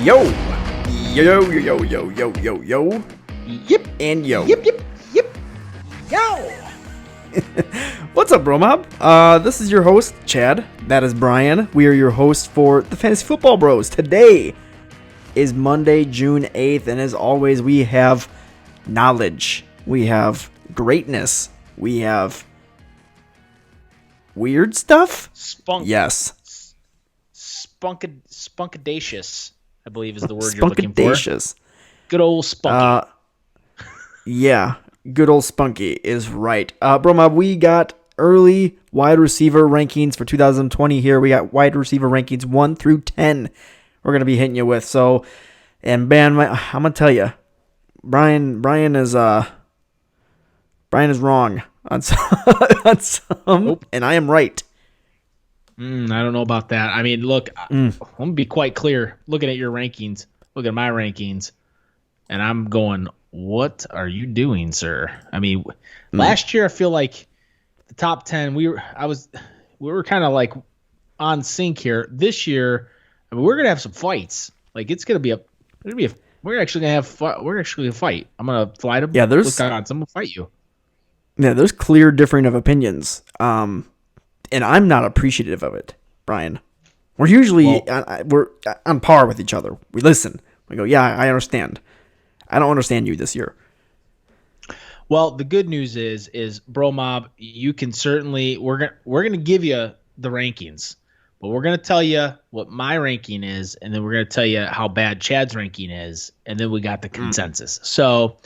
Yo, yo, yo, yo, yo, yo, yo. Yep. And yo. Yep, yep, yep. Yo. What's up, BroMob? This is your host, Chad. That is Brian. We are your hosts for the Fantasy Football Bros. Today is Monday, June 8th, and as always, we have knowledge. We have greatness. We have weird stuff? Spunk. Yes. Spunkadacious, I believe is the word you're looking for. Spunkadacious. Good old spunky. Yeah, good old Spunky is right. BroMob, we got early wide receiver rankings for 2020 here. We got wide receiver rankings 1 through 10 we're going to be hitting you with. So, and man, I'm going to tell you, Brian is wrong on some and I am right. I don't know about that. I mean, look, I'm going to be quite clear. Looking at your rankings, look at my rankings, and I'm going, what are you doing, sir? I mean, last year I feel like the top 10 we were kind of like on sync here. This year, I mean, we're gonna have some fights. Like we're actually gonna fight. I'm gonna fly to Wisconsin. I'm gonna fight you. Yeah, there's clear differing of opinions. And I'm not appreciative of it, Brian. We're usually we're on par with each other. We listen. We go, yeah, I understand. I don't understand you this year. Well, the good news is BroMob, you can certainly we're gonna give you the rankings, but we're gonna tell you what my ranking is, and then we're gonna tell you how bad Chad's ranking is, and then we got the consensus. So,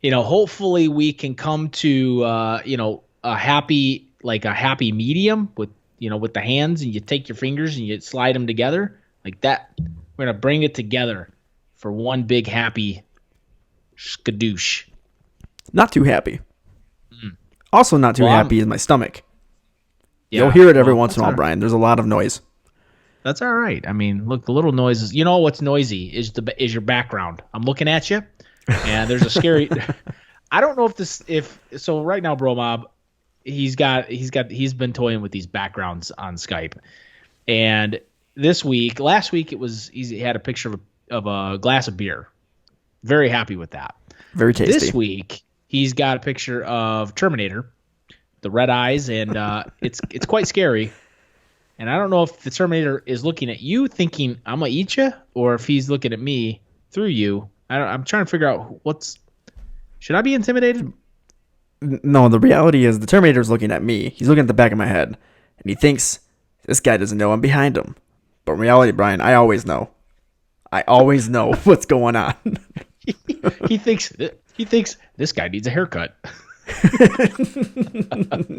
hopefully we can come to a happy medium with the hands, and you take your fingers and you slide them together like that. We're gonna bring it together for one big happy skadoosh. Not too happy. Also not too happy is my stomach. Yeah, You'll hear it every once in a while, Brian. There's a lot of noise. That's all right. I mean, look, the little noises. You know what's noisy is your background. I'm looking at you, and there's a scary. I don't know so right now, BroMob, he's been toying with these backgrounds on Skype, and last week he had a picture of a glass of beer. Very happy with that. Very tasty. This week he's got a picture of Terminator, the red eyes, and it's quite scary. And I don't know if the Terminator is looking at you thinking I'm gonna eat you, or if he's looking at me through you. I'm trying to figure out should I be intimidated? No, the reality is the Terminator's looking at me. He's looking at the back of my head, and he thinks this guy doesn't know I'm behind him. But in reality, Brian, I always know. I always know what's going on. He thinks this guy needs a haircut.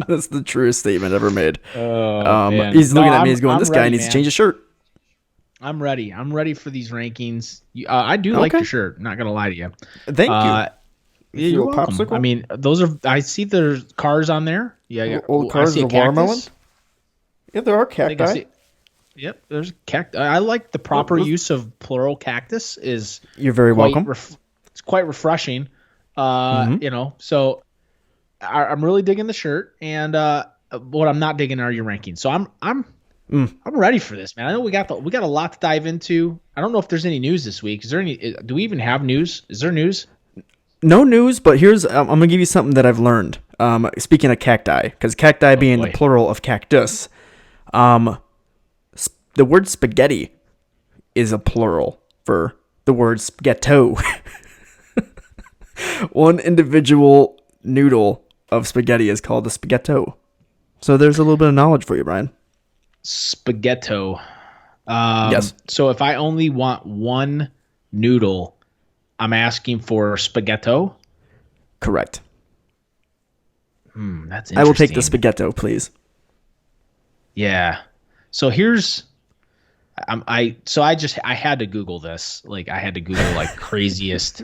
That's the truest statement ever made. Man. He's looking at me. He's going, "This guy needs to change his shirt." I'm ready. I'm ready for these rankings. I do like your shirt. Not gonna lie to you. Thank you. You're welcome. Popsicle? I mean, I see there's cars on there. Yeah, old cars of watermelon. Yeah, there are cacti. Yep, there's cacti. I like the proper use of plural cactus. You're very welcome. It's quite refreshing. So I'm really digging the shirt, and what I'm not digging are your rankings. So I'm ready for this, man. I know we got a lot to dive into. I don't know if there's any news this week. Do we even have news? Is there news? No news, but here's I'm gonna give you something that I've learned. Speaking of cacti, because cacti being the plural of cactus, the word spaghetti is a plural for the word spaghetto. One individual noodle of spaghetti is called a spaghetto. So there's a little bit of knowledge for you, Brian. Spaghetto. Yes. So if I only want one noodle, I'm asking for spaghetto? Correct. That's interesting. I will take the spaghetto, please. Yeah. So I had to Google this. Like I had to Google craziest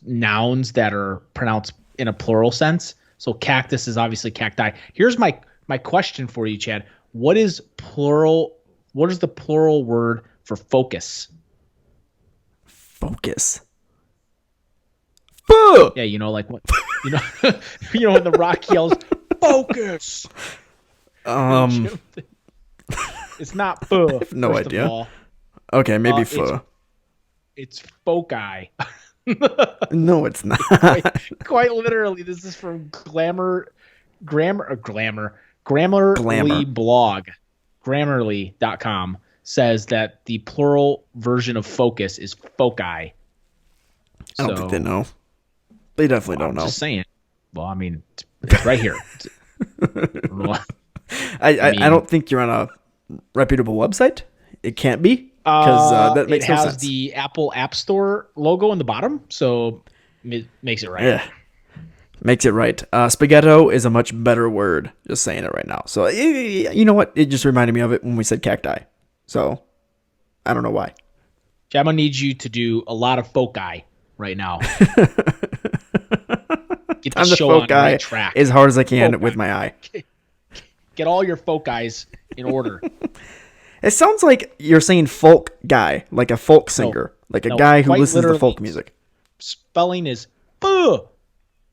nouns that are pronounced in a plural sense. So cactus is obviously cacti. Here's my question for you, Chad. What is the plural word for focus? Focus. Yeah, like what when the Rock yells focus. It's not no idea. Okay, maybe pho. It's foci. No, it's not. Quite literally, this is from Glamour. Grammarly blog. Grammarly.com says that the plural version of focus is foci. I don't think they know. They definitely don't know. I'm just saying. Well, I mean, it's right here. I don't think you're on a reputable website. It can't be. Because that makes no sense. It has the Apple App Store logo in the bottom, so it makes it right. Yeah, makes it right. Spaghetto is a much better word. Just saying it right now. So you know what? It just reminded me of it when we said cacti. So I don't know why. I'm gonna need you to do a lot of foci right now. Get the show on the right track as hard as I can with my eye. Get all your focais in order. It sounds like you're saying folk guy, like a folk singer, like a guy who listens to folk music. Spelling is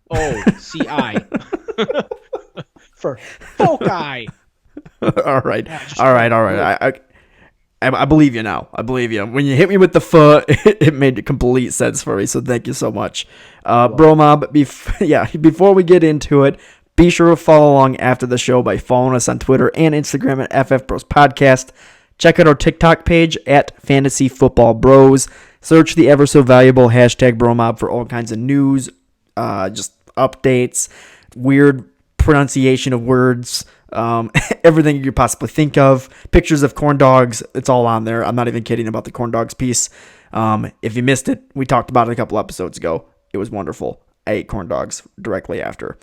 O-C-I for foci. All right. I believe you now. I believe you. When you hit me with the pho, it made complete sense for me. So thank you so much, BroMob. Before we get into it, be sure to follow along after the show by following us on Twitter and Instagram at FF Bros Podcast. Check out our TikTok page at Fantasy Football Bros. Search the ever so valuable hashtag BroMob for all kinds of news, just updates, weird pronunciation of words, everything you could possibly think of. Pictures of corn dogs. It's all on there. I'm not even kidding about the corn dogs piece. If you missed it, we talked about it a couple episodes ago. It was wonderful. I ate corn dogs directly after.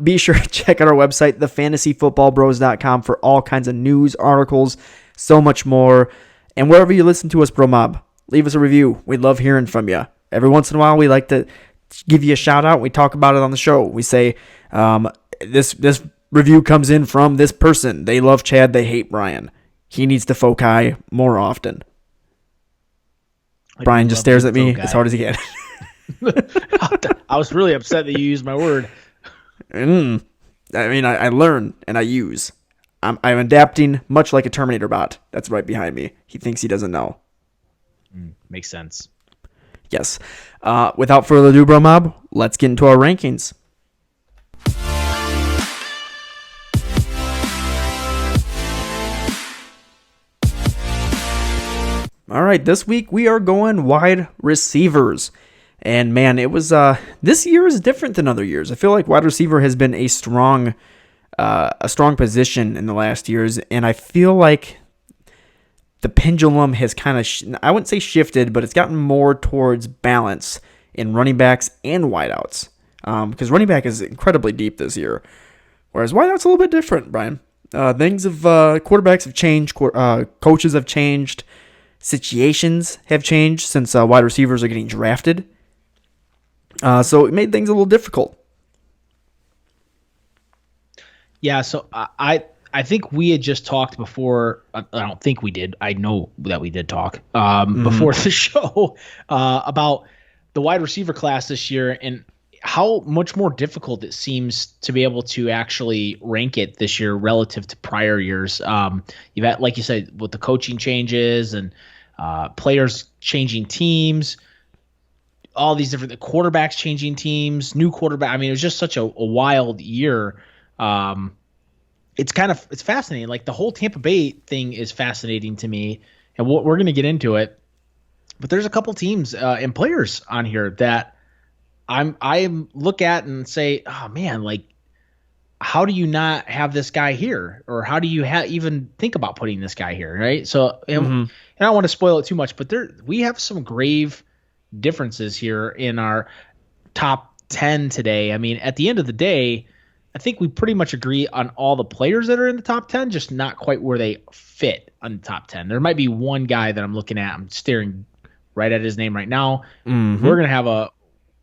Be sure to check out our website, thefantasyfootballbros.com, for all kinds of news, articles, so much more. And wherever you listen to us, BroMob, leave us a review. We love hearing from you. Every once in a while, we like to give you a shout out. We talk about it on the show. We say, this review comes in from this person. They love Chad. They hate Brian. He needs to foci more often. Brian just stares at me as hard as he can. I was really upset that you used my word. I mean, I learn and I use. I'm adapting much like a Terminator bot that's right behind me. He thinks he doesn't know. Makes sense. Yes. Without further ado, BroMob, let's get into our rankings. All right, this week we are going wide receivers. And man, it was this year is different than other years. I feel like wide receiver has been a strong position in the last years, and I feel like the pendulum has kind of I wouldn't say shifted, but it's gotten more towards balance in running backs and wideouts. Because running back is incredibly deep this year, whereas wideouts a little bit different. Brian, quarterbacks have changed, coaches have changed, situations have changed since wide receivers are getting drafted. So it made things a little difficult. Yeah, so I think we had just talked before. I don't think we did. I know that we did talk before the show about the wide receiver class this year and how much more difficult it seems to be able to actually rank it this year relative to prior years. You've had, like you said, with the coaching changes and players changing teams, all these different quarterbacks changing teams, new quarterback. I mean, it was just such a wild year. It's fascinating. Like the whole Tampa Bay thing is fascinating to me, and we're going to get into it. But there's a couple teams and players on here that I look at and say, oh man, like how do you not have this guy here, or how do you even think about putting this guy here, right? So, and I don't want to spoil it too much, but we have some grave differences here in our top 10 today. I mean, at the end of the day, I think we pretty much agree on all the players that are in the top 10, just not quite where they fit on the top 10. There might be one guy that I'm looking at. I'm staring right at his name right now. We're going to have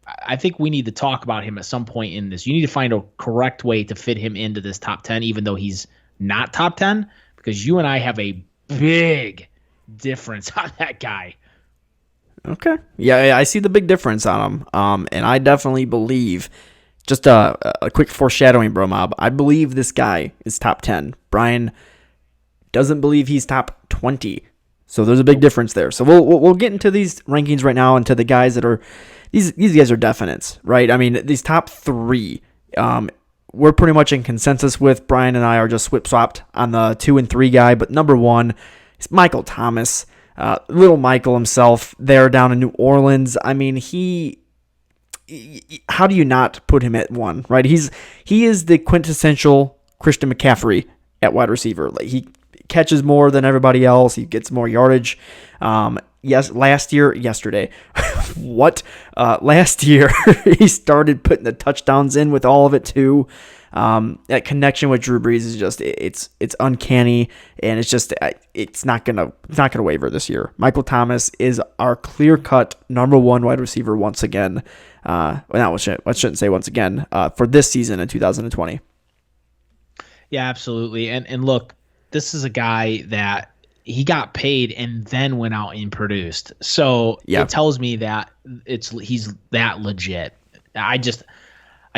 I think we need to talk about him at some point in this. You need to find a correct way to fit him into this top 10, even though he's not top 10, because you and I have a big difference on that guy. Okay. Yeah, I see the big difference on him. And I definitely believe, just a quick foreshadowing, BroMob, I believe this guy is top 10. Brian doesn't believe he's top 20. So there's a big difference there. So we'll get into these rankings right now, into the guys that are these guys are definites, right? I mean, these top three, we're pretty much in consensus with. Brian and I are just swip-swapped on the 2 and 3 guy, but number 1 is Michael Thomas. Little Michael himself there down in New Orleans. I mean, how do you not put him at 1, right? He is the quintessential Christian McCaffrey at wide receiver. Like, he catches more than everybody else. He gets more yardage. Last year, he started putting the touchdowns in with all of it too. That connection with Drew Brees is just, it's uncanny, and it's not gonna waver this year. Michael Thomas is our clear-cut number 1 wide receiver once again. I shouldn't say once again, for this season in 2020. Yeah, absolutely. And look, this is a guy that he got paid and then went out and produced. So It tells me that he's that legit. I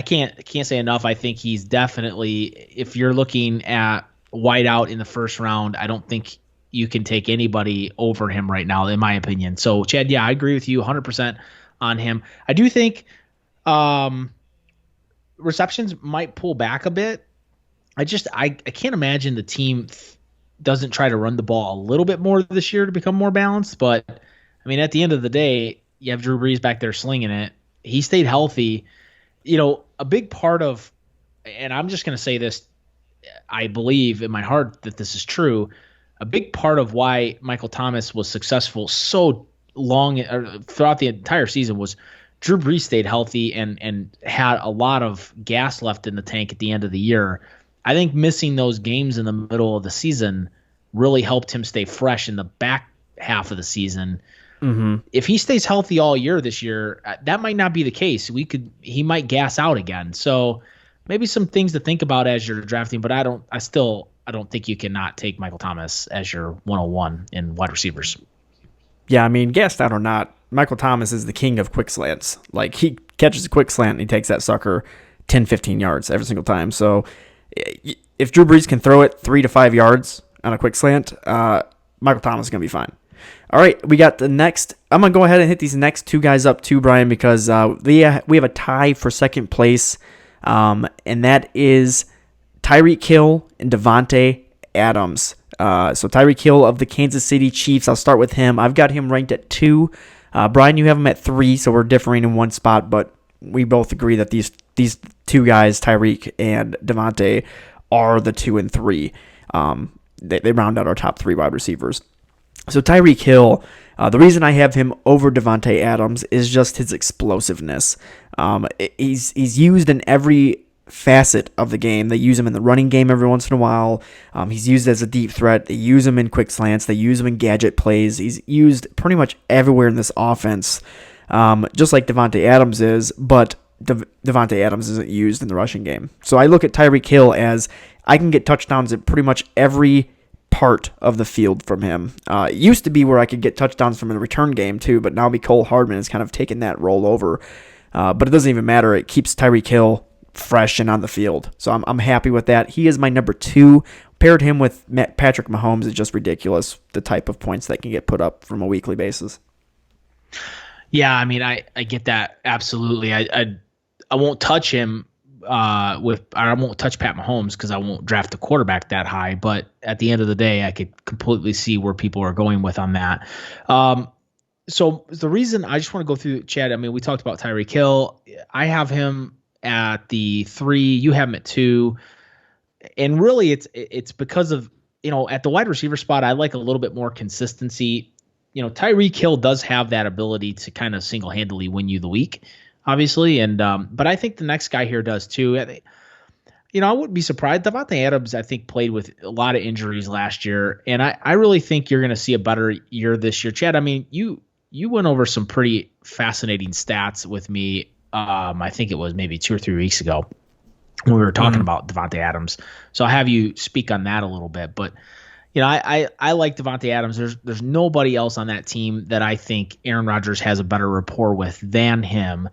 can't say enough. I think he's definitely, if you're looking at wideout in the first round, I don't think you can take anybody over him right now, in my opinion. So Chad, I agree with you 100% on him. I do think receptions might pull back a bit. I can't imagine the team doesn't try to run the ball a little bit more this year to become more balanced. But I mean, at the end of the day, you have Drew Brees back there slinging it. He stayed healthy. A big part of, and I'm just going to say this, I believe in my heart that this is true. A big part of why Michael Thomas was successful so long throughout the entire season was Drew Brees stayed healthy and had a lot of gas left in the tank at the end of the year. I think missing those games in the middle of the season really helped him stay fresh in the back half of the season. Mm-hmm. If he stays healthy all year this year, that might not be the case. He might gas out again. So maybe some things to think about as you're drafting, but I don't think you cannot take Michael Thomas as your 101 in wide receivers. Yeah, I mean, gassed out or not, Michael Thomas is the king of quick slants. Like, he catches a quick slant and he takes that sucker 10, 15 yards every single time. So if Drew Brees can throw it 3 to 5 yards on a quick slant, Michael Thomas is going to be fine. All right, we got the next. I'm going to go ahead and hit these next 2 guys up too, Brian, because we have a tie for second place, and that is Tyreke Hill and Davante Adams. So Tyreke Hill of the Kansas City Chiefs, I'll start with him. I've got him ranked at 2. Brian, you have him at 3, so we're differing in one spot, but we both agree that these 2 guys, Tyreke and Davante, are the 2 and 3. They round out our top 3 wide receivers. So Tyreke Hill, the reason I have him over Davante Adams is just his explosiveness. He's used in every facet of the game. They use him in the running game every once in a while. He's used as a deep threat. They use him in quick slants. They use him in gadget plays. He's used pretty much everywhere in this offense, just like Davante Adams is, but Davante Adams isn't used in the rushing game. So I look at Tyreke Hill as I can get touchdowns at pretty much every part of the field from him. It used to be where I could get touchdowns from the return game too, but now Mecole Hardman has kind of taken that role over. But it doesn't even matter. It keeps Tyreke Hill fresh and on the field. So I'm happy with that. He is my number 2. Paired him with Patrick Mahomes is just ridiculous, the type of points that can get put up from a weekly basis. Yeah, I mean, I get that absolutely. I won't touch him I won't touch Pat Mahomes because I won't draft a quarterback that high. But at the end of the day, I could completely see where people are going with on that. So the reason I just want to go through, Chad, I mean, we talked about Tyreke Hill. I have him at the 3. You have him at 2. And really it's because of, at the wide receiver spot, I like a little bit more consistency. Tyreke Hill does have that ability to kind of single-handedly win you the week, obviously. And but I think the next guy here does too. I wouldn't be surprised. Davante Adams, I think, played with a lot of injuries last year. And I really think you're going to see a better year this year. Chad, I mean, you went over some pretty fascinating stats with me. I think it was maybe 2 or 3 weeks ago when we were talking about Davante Adams. So I'll have you speak on that a little bit. But, I like Davante Adams. There's nobody else on that team that I think Aaron Rodgers has a better rapport with than him.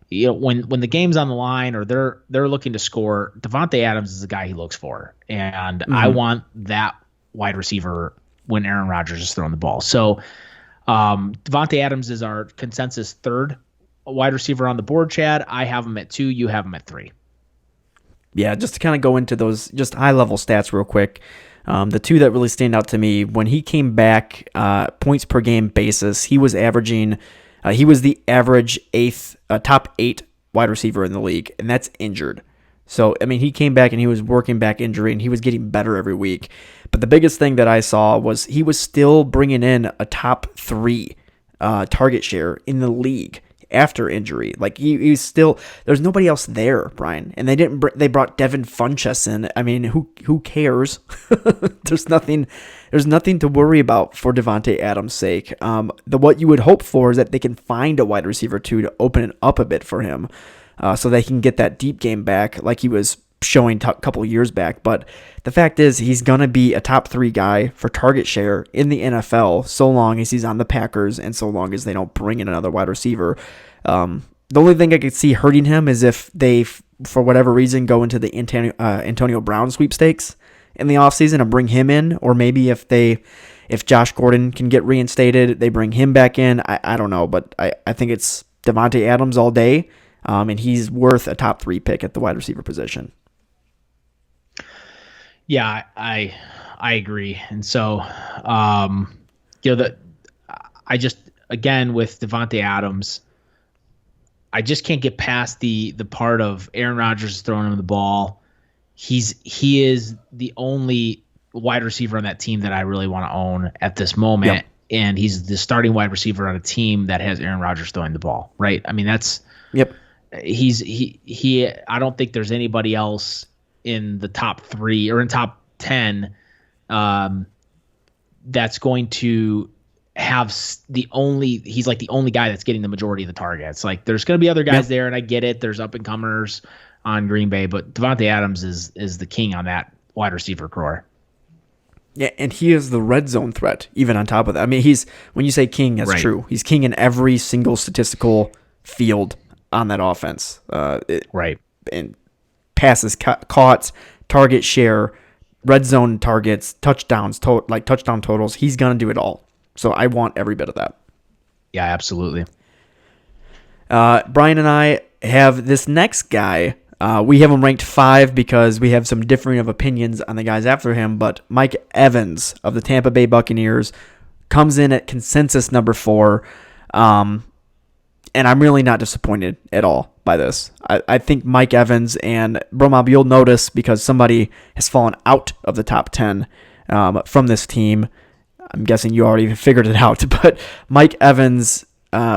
When the game's on the line or they're looking to score, Davante Adams is the guy he looks for. And I want that wide receiver when Aaron Rodgers is throwing the ball. So Davante Adams is our consensus third wide receiver on the board, Chad. I have him at 2. You have him at 3. Yeah, just to kind of go into those just high-level stats real quick. The two that really stand out to me, when he came back, points per game basis, he was averaging, he was the average top 8 wide receiver in the league, and that's injured. So, I mean, he came back and he was working back injury, and he was getting better every week. But the biggest thing that I saw was he was still bringing in a top 3 target share in the league after injury. Like he's still, there's nobody else there, Brian. And they brought Devin Funchess in. I mean, who cares? There's nothing to worry about for Davante Adams' sake. What you would hope for is that they can find a wide receiver to open it up a bit for him, so they can get that deep game back like he was showing a couple years back. But the fact is, he's going to be a top 3 guy for target share in the NFL so long as he's on the Packers and so long as they don't bring in another wide receiver. The only thing I could see hurting him is if they, for whatever reason, go into the Antonio Brown sweepstakes in the offseason and bring him in, or maybe if Josh Gordon can get reinstated, they bring him back in. I don't know, but I think it's Davante Adams all day, and he's worth a top 3 pick at the wide receiver position. Yeah, I agree. And so, I just, again, with Davante Adams, I just can't get past the part of Aaron Rodgers throwing him the ball. He is the only wide receiver on that team that I really want to own at this moment. Yep. And he's the starting wide receiver on a team that has Aaron Rodgers throwing the ball, right? I mean, that's, yep. I don't think there's anybody else in the top 3 or in top 10 that's going to have he's like the only guy that's getting the majority of the targets. Like there's going to be other guys there, and I get it. There's up and comers on Green Bay, but Davante Adams is the king on that wide receiver core. Yeah, and he is the red zone threat even on top of that. I mean, when you say king, that's true. He's king in every single statistical field on that offense. Right. And passes caught, target share, red zone targets, touchdowns, touchdown totals. He's going to do it all. So I want every bit of that. Yeah, absolutely. Brian and I have this next guy. We have him ranked 5 because we have some differing of opinions on the guys after him. But Mike Evans of the Tampa Bay Buccaneers comes in at consensus number 4. And I'm really not disappointed at all by this. I think Mike Evans and BroMob, you'll notice because somebody has fallen out of the top 10 from this team. I'm guessing you already figured it out, but Mike Evans,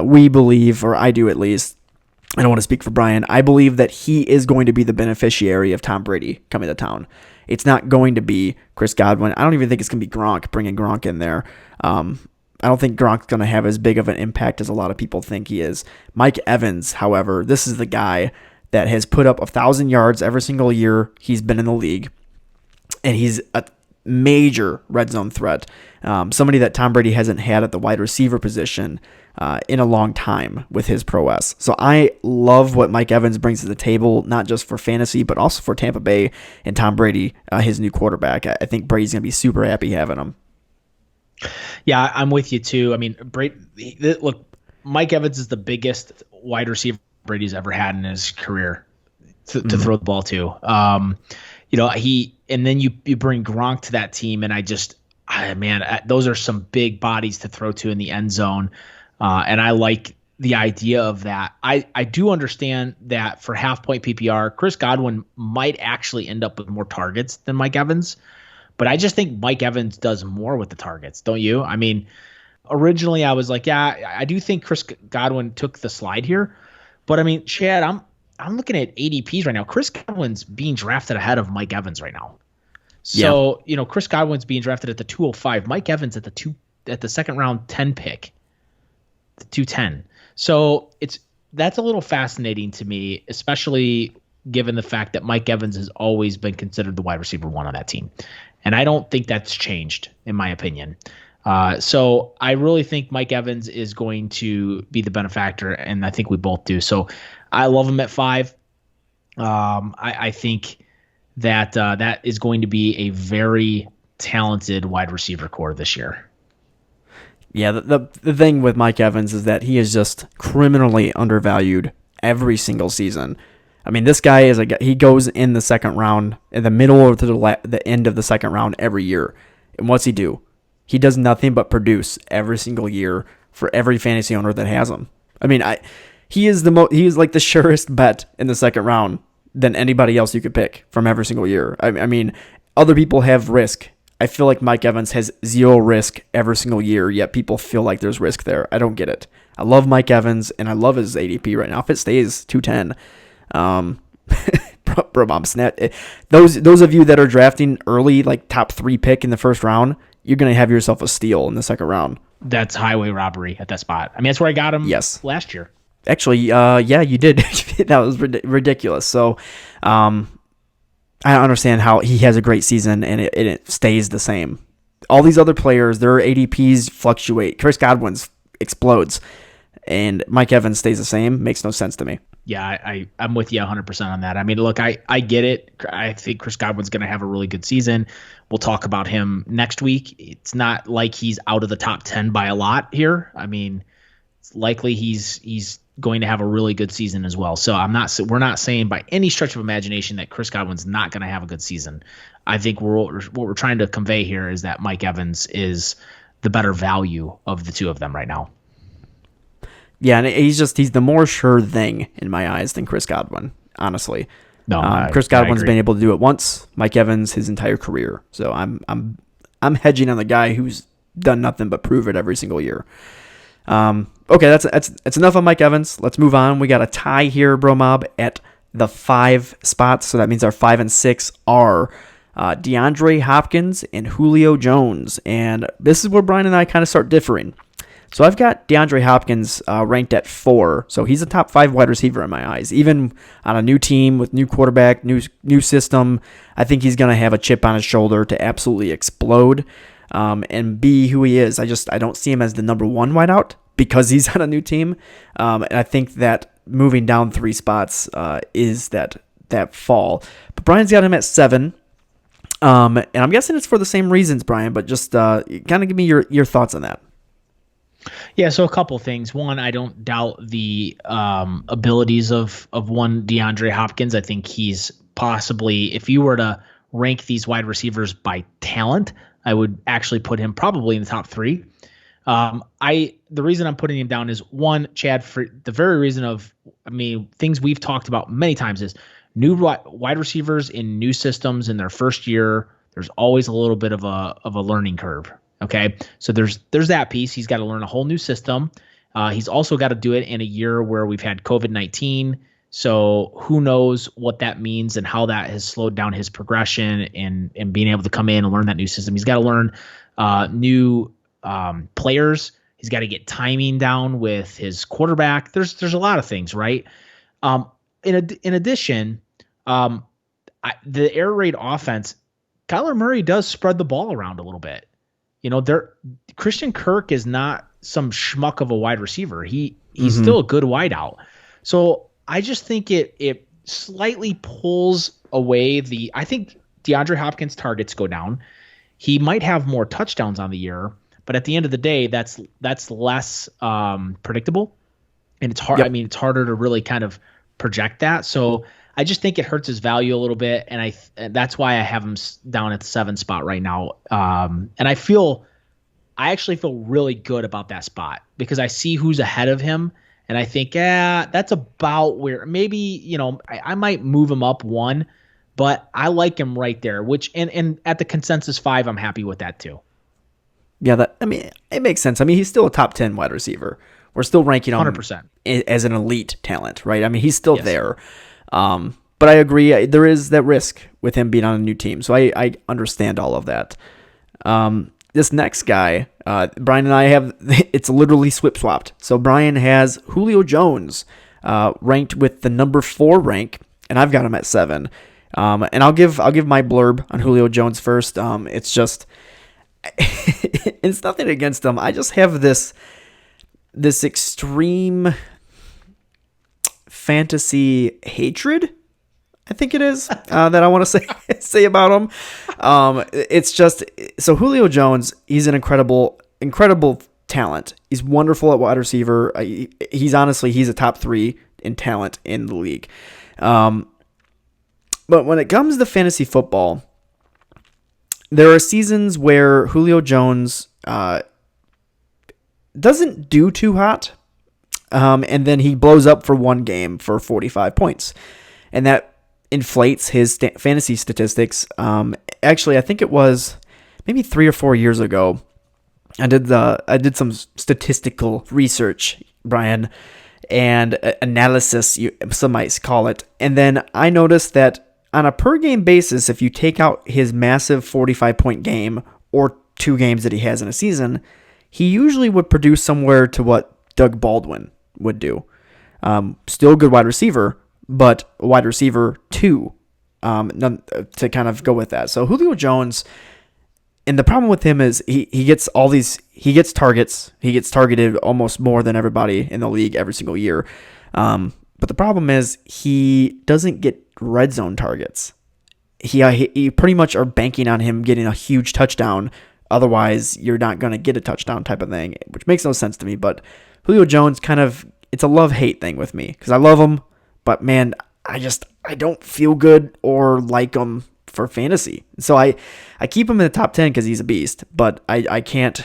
we believe, or I do at least, I don't want to speak for Brian, I believe that he is going to be the beneficiary of Tom Brady coming to town. It's not going to be Chris Godwin. I don't even think it's going to be Gronk, bringing Gronk in there. I don't think Gronk's going to have as big of an impact as a lot of people think he is. Mike Evans, however, this is the guy that has put up 1,000 yards every single year he's been in the league, and he's a major red zone threat. Somebody that Tom Brady hasn't had at the wide receiver position in a long time with his prowess. So I love what Mike Evans brings to the table, not just for fantasy, but also for Tampa Bay and Tom Brady, his new quarterback. I think Brady's going to be super happy having him. Yeah, I'm with you too. I mean, look, Mike Evans is the biggest wide receiver Brady's ever had in his career to throw the ball to. And then you bring Gronk to that team, and those are some big bodies to throw to in the end zone. And I like the idea of that. I do understand that for half-point PPR, Chris Godwin might actually end up with more targets than Mike Evans, but I just think Mike Evans does more with the targets, don't you? I mean, originally I was like, yeah, I do think Chris Godwin took the slide here, but I mean, Chad, I'm looking at ADPs right now. Chris Godwin's being drafted ahead of Mike Evans right now. So, Chris Godwin's being drafted at the 205. Mike Evans at the second round 10 pick, the 210. So that's a little fascinating to me, especially given the fact that Mike Evans has always been considered the wide receiver 1 on that team. And I don't think that's changed, in my opinion. So I really think Mike Evans is going to be the benefactor, and I think we both do. So I love him at 5. I think that that is going to be a very talented wide receiver core this year. Yeah, the thing with Mike Evans is that he is just criminally undervalued every single season. I mean, this guy he goes in the second round, in the middle or to the end of the second round every year. And what's he do? He does nothing but produce every single year for every fantasy owner that has him. I mean, he is like the surest bet in the second round than anybody else you could pick from every single year. I mean, other people have risk. I feel like Mike Evans has zero risk every single year, yet people feel like there's risk there. I don't get it. I love Mike Evans, and I love his ADP right now. If it stays 210, BroMob snap. Those of you that are drafting early, like top 3 pick in the first round, you're going to have yourself a steal in the second round. That's highway robbery at that spot. I mean, that's where I got him last year. Actually, yeah, you did. That was ridiculous. So, I don't understand how he has a great season and it stays the same. All these other players, their ADPs fluctuate. Chris Godwin's explodes, and Mike Evans stays the same. Makes no sense to me. Yeah, I'm with you 100% on that. I mean, look, I get it. I think Chris Godwin's going to have a really good season. We'll talk about him next week. It's not like he's out of the top 10 by a lot here. I mean, it's likely he's going to have a really good season as well. So we're not saying by any stretch of imagination that Chris Godwin's not going to have a good season. I think what we're trying to convey here is that Mike Evans is the better value of the two of them right now. Yeah, and he's the more sure thing in my eyes than Chris Godwin, honestly. No, Chris Godwin's been able to do it once. Mike Evans his entire career. So I'm hedging on the guy who's done nothing but prove it every single year. Okay, that's enough on Mike Evans. Let's move on. We got a tie here, BroMob, at the 5 spots. So that means our 5 and 6 are Deandre Hopkins and Julio Jones. And this is where Brian and I kind of start differing. So I've got DeAndre Hopkins ranked at 4. So he's a top 5 wide receiver in my eyes. Even on a new team with new quarterback, new system, I think he's going to have a chip on his shoulder to absolutely explode and be who he is. I don't see him as the number 1 wideout because he's on a new team. And I think that moving down 3 spots is that fall. But Brian's got him at 7. And I'm guessing it's for the same reasons, Brian, but just kind of give me your thoughts on that. Yeah, so a couple things. One, I don't doubt the abilities of one DeAndre Hopkins. I think he's possibly, if you were to rank these wide receivers by talent, I would actually put him probably in the top 3. The reason I'm putting him down is one, Chad, for the very reason of, things we've talked about many times is new wide receivers in new systems in their first year. There's always a little bit of a learning curve. Okay, so there's that piece. He's got to learn a whole new system. He's also got to do it in a year where we've had COVID-19. So who knows what that means and how that has slowed down his progression and being able to come in and learn that new system. He's got to learn new players. He's got to get timing down with his quarterback. There's a lot of things, right? In addition, the air raid offense, Kyler Murray does spread the ball around a little bit. Christian Kirk is not some schmuck of a wide receiver. He's still a good wideout. So I just think it slightly pulls away I think DeAndre Hopkins' targets go down. He might have more touchdowns on the year, but at the end of the day, that's less predictable, and it's hard. Yep. It's harder to really kind of project that. So I just think it hurts his value a little bit, and that's why I have him down at the 7 spot right now. And I actually feel really good about that spot because I see who's ahead of him, and I think, that's about where maybe, I might move him up 1, but I like him right there. Which and at the consensus 5, I'm happy with that too. Yeah, it makes sense. He's still a top 10 wide receiver. We're still ranking him 100% as an elite talent, right? He's still there. But I agree, there is that risk with him being on a new team. So I understand all of that. This next guy, Brian and I have, it's literally swapped. So Brian has Julio Jones ranked with the number 4 rank, and I've got him at 7. And I'll give my blurb on Julio Jones first. It's just, it's nothing against him. I just have this extreme fantasy hatred I think it is, that I want to say about him. It's just, so Julio Jones, he's an incredible talent. He's wonderful at wide receiver. He's a top 3 in talent in the league. But when it comes to fantasy football, there are seasons where Julio Jones doesn't do too hot, and then he blows up for one game for 45 points. And that inflates his fantasy statistics. Actually, I think it was maybe 3 or 4 years ago. I did some statistical research, Brian, and analysis, some might call it. And then I noticed that on a per game basis, if you take out his massive 45-point game or 2 games that he has in a season, he usually would produce somewhere to what Doug Baldwin would do. Still a good wide receiver, but wide receiver 2 to kind of go with that. So Julio Jones, and the problem with him is he gets targets. He gets targeted almost more than everybody in the league every single year. But the problem is he doesn't get red zone targets. You pretty much are banking on him getting a huge touchdown. Otherwise, you're not going to get a touchdown type of thing, which makes no sense to me. But Julio Jones it's a love-hate thing with me because I love him, but man, I don't feel good or like him for fantasy. So I keep him in the top 10 because he's a beast, but I can't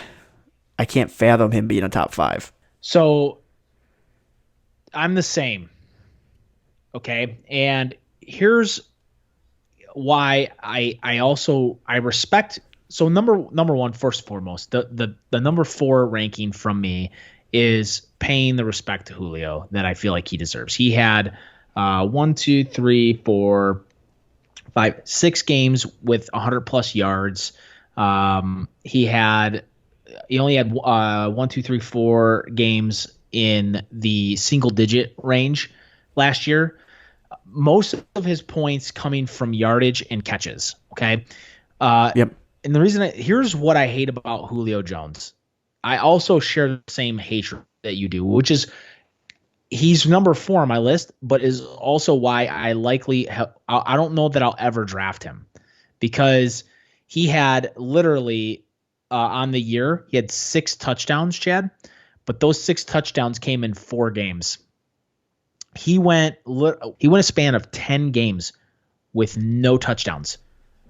fathom him being a top 5. So I'm the same. Okay. And here's why I respect. So number one, first and foremost, the number 4 ranking from me is paying the respect to Julio that I feel like he deserves. He had 6 games with 100 plus yards. He only had 4 games in the single digit range last year. Most of his points coming from yardage and catches. Okay. Yep. And the reason here's what I hate about Julio Jones. I also share the same hatred that you do, which is he's number 4 on my list, but is also why I don't know that I'll ever draft him, because he had literally on the year, he had 6 touchdowns, Chad, but those 6 touchdowns came in 4 games. He went a span of 10 games with no touchdowns.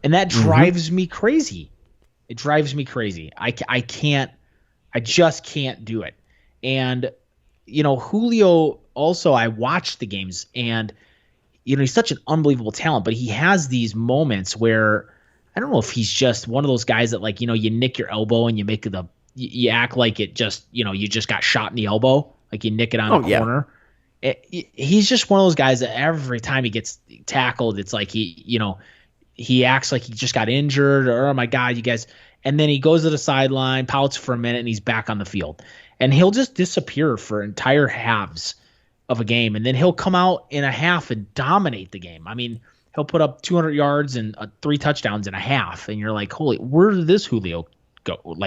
And that drives me crazy. It drives me crazy. I just can't do it. And, Julio also, I watched the games and, he's such an unbelievable talent, but he has these moments where I don't know if he's just one of those guys that you nick your elbow and you act like it just, you just got shot in the elbow. Like you nick it on a corner. He's just one of those guys that every time he gets tackled, it's like he acts like he just got injured or, oh my God, you guys. And then he goes to the sideline, pouts for a minute, and he's back on the field. And he'll just disappear for entire halves of a game. And then he'll come out in a half and dominate the game. I mean, he'll put up 200 yards and 3 touchdowns in a half. And you're like, holy, where did this Julio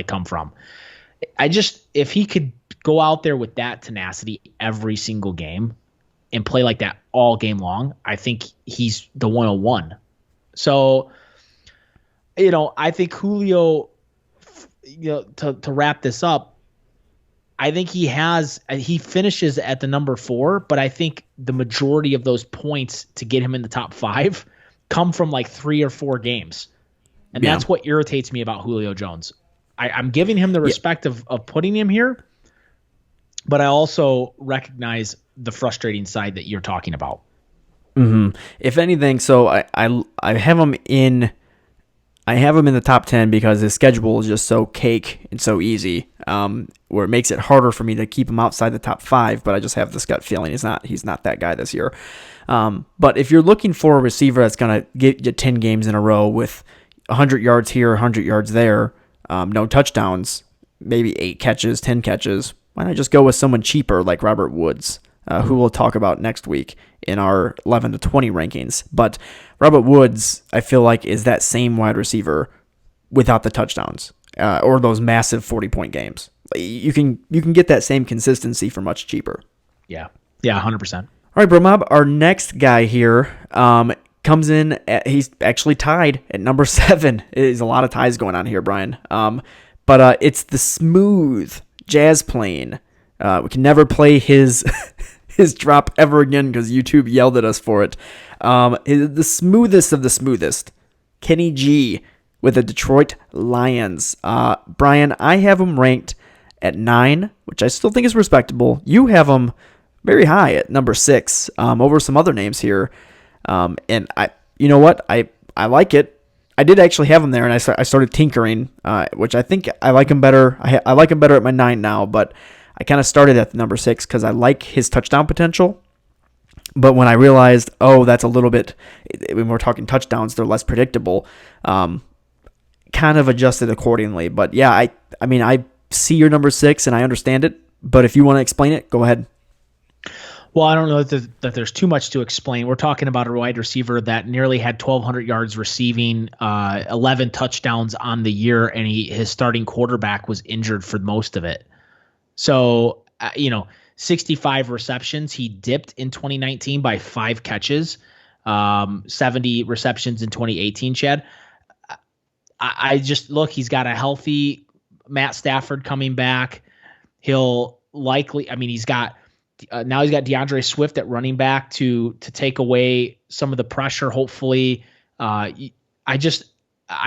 come from? If he could go out there with that tenacity every single game and play like that all game long, I think he's the 101. So, I think Julio, to wrap this up, I think he finishes at the number 4, but I think the majority of those points to get him in the top 5 come from like 3 or 4 games. And that's what irritates me about Julio Jones. I'm giving him the respect of putting him here, but I also recognize the frustrating side that you're talking about. Mm-hmm. If anything, so I have him in the top 10 because his schedule is just so cake and so easy, where it makes it harder for me to keep him outside the top 5. But I just have this gut feeling he's not that guy this year. But if you're looking for a receiver that's gonna get you 10 games in a row with 100 yards here, 100 yards there, no touchdowns, maybe 8 catches, 10 catches, why not just go with someone cheaper like Robert Woods, who we'll talk about next week in our 11 to 20 rankings. But Robert Woods, I feel like, is that same wide receiver without the touchdowns or those massive 40-point games. You can get that same consistency for much cheaper. Yeah, 100%. All right, BroMob, our next guy here, Comes in, he's actually tied at number 7. There's a lot of ties going on here, Brian. But it's the smooth jazz plane. We can never play his his drop ever again because YouTube yelled at us for it. The smoothest of the smoothest, Kenny G with the Detroit Lions. Brian, I have him ranked at 9, which I still think is respectable. You have him very high at number 6 over some other names here. And you know what? I like it. I did actually have him there, and I started tinkering, which I think I like him better. I like him better at my 9 now, but I kind of started at number 6 because I like his touchdown potential. But when I realized, that's a little bit, when we're talking touchdowns, they're less predictable, kind of adjusted accordingly. But yeah, I mean, I see your number 6 and I understand it, but if you want to explain it, go ahead. Well, I don't know that there's too much to explain. We're talking about a wide receiver that nearly had 1,200 yards receiving, 11 touchdowns on the year, and his starting quarterback was injured for most of it. So, 65 receptions. He dipped in 2019 by 5 catches, 70 receptions in 2018, Chad. I just look, he's got a healthy Matt Stafford coming back. He'll likely, he's got now he's got DeAndre Swift at running back to take away some of the pressure. Hopefully, I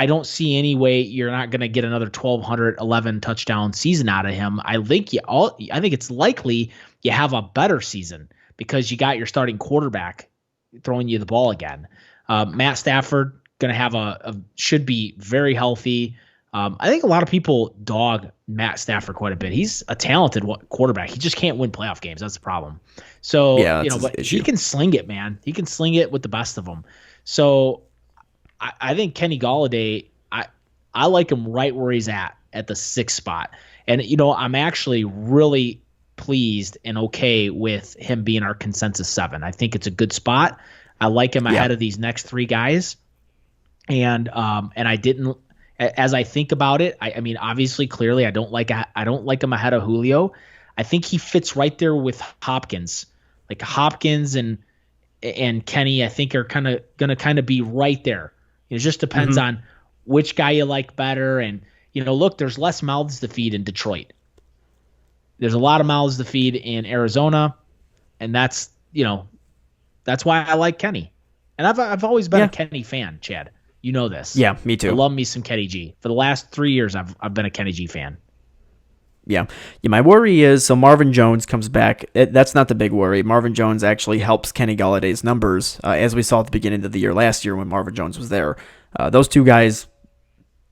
don't see any way you're not going to get another 1,211 touchdown season out of him. I think it's likely you have a better season because you got your starting quarterback throwing you the ball again. Matt Stafford going to have should be very healthy. I think a lot of people dog Matt Stafford quite a bit. He's a talented quarterback. He just can't win playoff games. That's the problem. So, but he can sling it, man. He can sling it with the best of them. So I think Kenny Golladay, I like him right where he's at the 6th spot. And, I'm actually really pleased and okay with him being our consensus 7. I think it's a good spot. I like him ahead of these next 3 guys. And I didn't, as I think about it, obviously, clearly, I don't like him ahead of Julio. I think he fits right there with Hopkins. Like Hopkins and Kenny, I think are going to be right there. It just depends on which guy you like better. And, look, there's less mouths to feed in Detroit. There's a lot of mouths to feed in Arizona. And that's why I like Kenny. And I've always been a Kenny fan, Chad. You know this. Yeah, me too. I love me some Kenny G. For the last 3 years, I've been a Kenny G fan. Yeah. My worry is, so Marvin Jones comes back. That's not the big worry. Marvin Jones actually helps Kenny Galladay's numbers, as we saw at the beginning of the year last year when Marvin Jones was there. Those two guys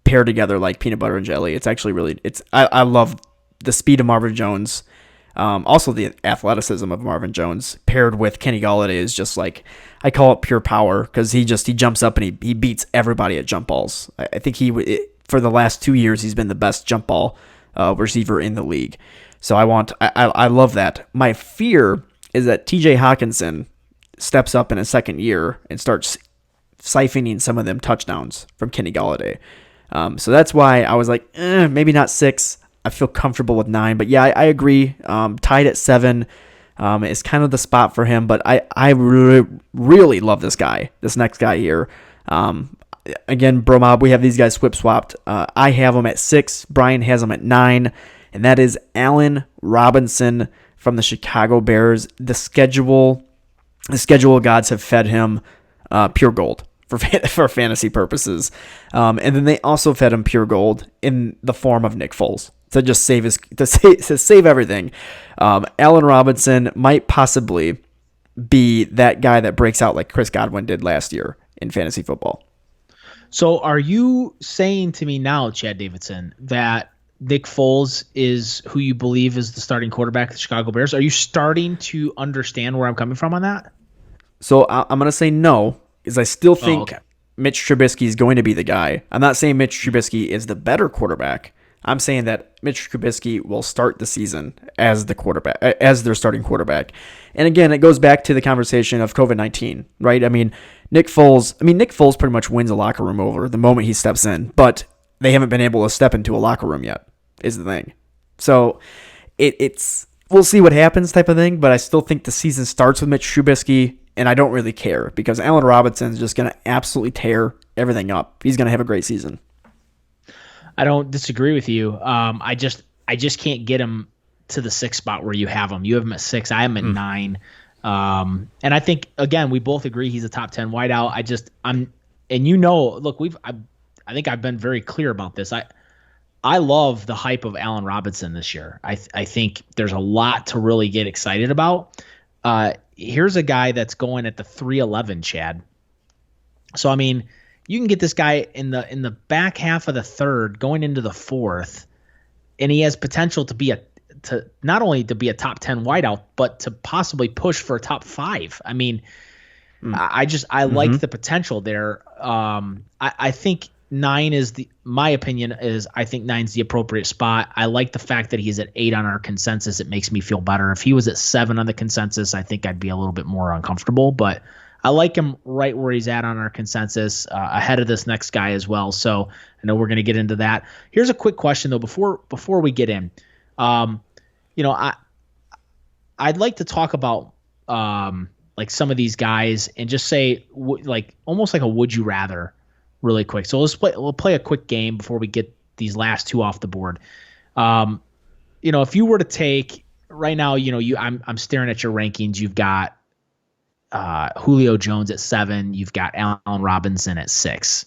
pair together like peanut butter and jelly. It's actually really, I love the speed of Marvin Jones. Also the athleticism of Marvin Jones paired with Kenny Golladay is just like, I call it pure power because he jumps up and he beats everybody at jump balls. I think for the last 2 years, he's been the best jump ball receiver in the league. So I love that. My fear is that TJ Hawkinson steps up in his second year and starts siphoning some of them touchdowns from Kenny Golladay. So that's why I was like, maybe not 6. I feel comfortable with 9, but yeah, I agree. Tied at 7 is kind of the spot for him, but I really love this next guy here. Again, BroMob, we have these guys swap-swapped. I have him at 6. Brian has him at 9, and that is Allen Robinson from the Chicago Bears. The schedule gods have fed him pure gold for fantasy purposes, and then they also fed him pure gold in the form of Nick Foles. To just save everything. Allen Robinson might possibly be that guy that breaks out like Chris Godwin did last year in fantasy football. So are you saying to me now, Chad Davidson, that Nick Foles is who you believe is the starting quarterback of the Chicago Bears? Are you starting to understand where I'm coming from on that? So I'm going to say no, because I still think Mitch Trubisky is going to be the guy. I'm not saying Mitch Trubisky is the better quarterback. I'm saying that Mitch Trubisky will start the season as their starting quarterback. And again, it goes back to the conversation of COVID-19, right? Nick Foles pretty much wins a locker room over the moment he steps in, but they haven't been able to step into a locker room yet, is the thing. So it's we'll see what happens type of thing, but I still think the season starts with Mitch Trubisky and I don't really care because Allen Robinson's just going to absolutely tear everything up. He's going to have a great season. I don't disagree with you. I just can't get him to the 6th spot where you have him. You have him at 6. I am at 9. And I think again we both agree he's a top 10 wideout. I think I've been very clear about this. I love the hype of Allen Robinson this year. I think there's a lot to really get excited about. Here's a guy that's going at the 311, Chad. So I mean, you can get this guy in the back half of the 3rd, going into the 4th, and he has potential to not only to be a top 10 wideout, but to possibly push for a top 5. I mean, I like the potential there. I think 9 is my opinion is I think 9's the appropriate spot. I like the fact that he's at 8 on our consensus. It makes me feel better. If he was at 7 on the consensus, I think I'd be a little bit more uncomfortable, but I like him right where he's at on our consensus, ahead of this next guy as well. So I know we're going to get into that. Here's a quick question though, before we get in, I'd like to talk about, like some of these guys and just say like almost like a would you rather really quick. So we'll play a quick game before we get these last 2 off the board. If you were to take right now, I'm staring at your rankings. You've got Julio Jones at 7. You've got Allen Robinson at 6.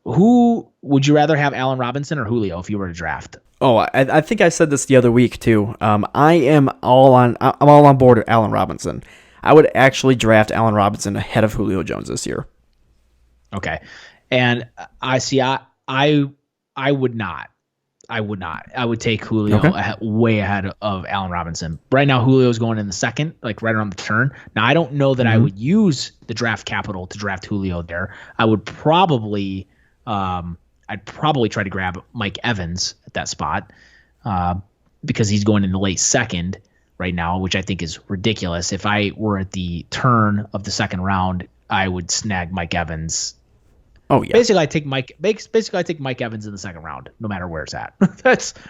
Who would you rather have, Allen Robinson or Julio, if you were to draft? Oh, I think I said this the other week too. I'm all on board with Allen Robinson. I would actually draft Allen Robinson ahead of Julio Jones this year. Okay. And I would not. I would take Julio way ahead of Allen Robinson. Right now, Julio's going in the 2nd, like right around the turn. Now, I don't know that I would use the draft capital to draft Julio there. I would probably, I'd probably try to grab Mike Evans at that spot because he's going in the late 2nd right now, which I think is ridiculous. If I were at the turn of the 2nd round, I would snag Mike Evans. Oh yeah. Basically, I take Mike Evans in the 2nd round, no matter where it's at.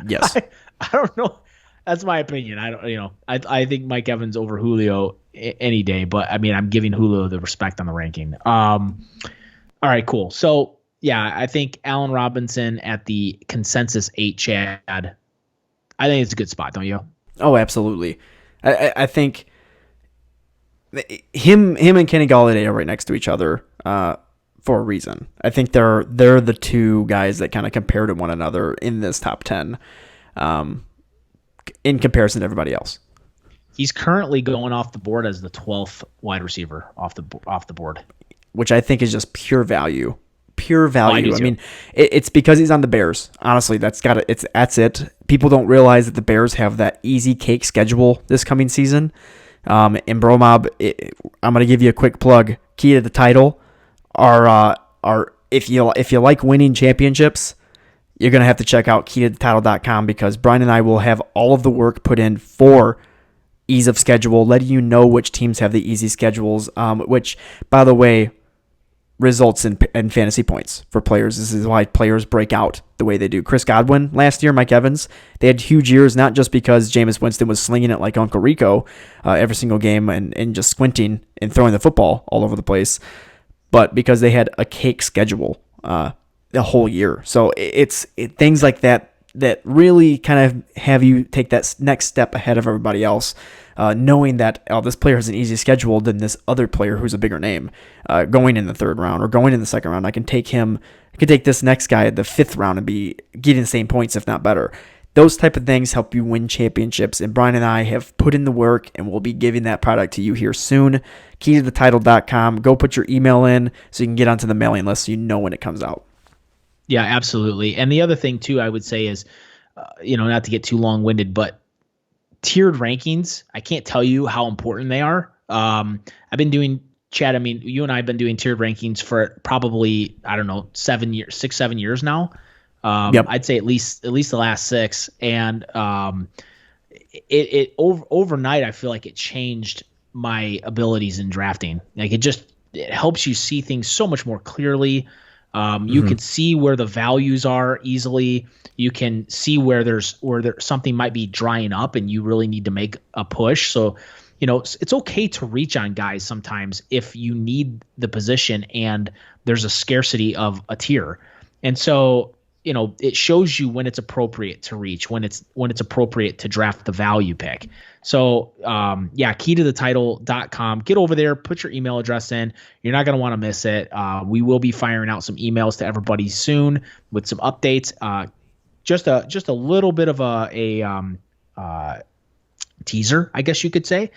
Yes. I don't know. That's my opinion. I think Mike Evans over Julio any day, but I mean, I'm giving Julio the respect on the ranking. All right, cool. So yeah, I think Allen Robinson at the consensus 8, Chad. I think it's a good spot, don't you? Oh, absolutely. I think him and Kenny Golladay are right next to each other for a reason. I think they're the 2 guys that kind of compare to one another in this top 10 in comparison to everybody else. He's currently going off the board as the 12th wide receiver off the board, which I think is just pure value. Pure value. Oh, I mean, it's because he's on the Bears. Honestly, that's it. People don't realize that the Bears have that easy cake schedule this coming season. In BroMob, I'm gonna give you a quick plug. Key to the title are if you like winning championships, you're gonna have to check out keytothetitle.com because Brian and I will have all of the work put in for ease of schedule, letting you know which teams have the easy schedules. Which, by the way, results in fantasy points for players. This is why players break out the way they do. Chris Godwin last year, Mike Evans, they had huge years, not just because Jameis Winston was slinging it like Uncle Rico every single game and just squinting and throwing the football all over the place, but because they had a cake schedule the whole year. So it's things like that really kind of have you take that next step ahead of everybody else. Knowing that this player has an easier schedule than this other player who's a bigger name, going in the 3rd round or going in the 2nd round, I can take this next guy at the 5th round and be getting the same points, if not better. Those type of things help you win championships, and Brian and I have put in the work, and we'll be giving that product to you here soon. Keytothetitle.com. Go put your email in so you can get onto the mailing list so you know when it comes out. Yeah, absolutely. And the other thing too, I would say is, not to get too long-winded, but tiered rankings, I can't tell you how important they are. I've been doing, Chad, I mean, you and I have been doing tiered rankings for probably, 6-7 years now. Yep. I'd say at least the last 6. And overnight, I feel like it changed my abilities in drafting. Like it helps you see things so much more clearly. You can see where the values are easily. You can see where something might be drying up and you really need to make a push. So, it's okay to reach on guys sometimes if you need the position and there's a scarcity of a tier. And so, it shows you when it's appropriate to reach, when it's appropriate to draft the value pick. So, keytothetitle.com. Get over there, put your email address in. You're not going to want to miss it. We will be firing out some emails to everybody soon with some updates. Just a little bit of a teaser, I guess you could say.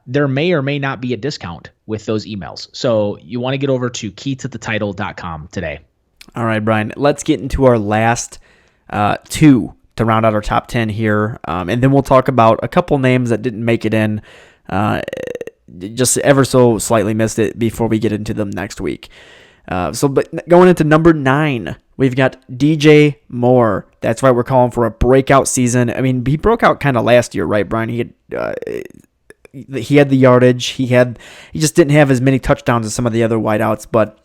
There may or may not be a discount with those emails. So you want to get over to keytothetitle.com today. All right, Brian, let's get into our last two to round out our top 10 here. And then we'll talk about a couple names that didn't make it in, just ever so slightly missed it before we get into them next week. But going into number 9, we've got DJ Moore. That's right, we're calling for a breakout season. I mean, he broke out kind of last year, right, Brian? He had the yardage. He just didn't have as many touchdowns as some of the other wideouts, but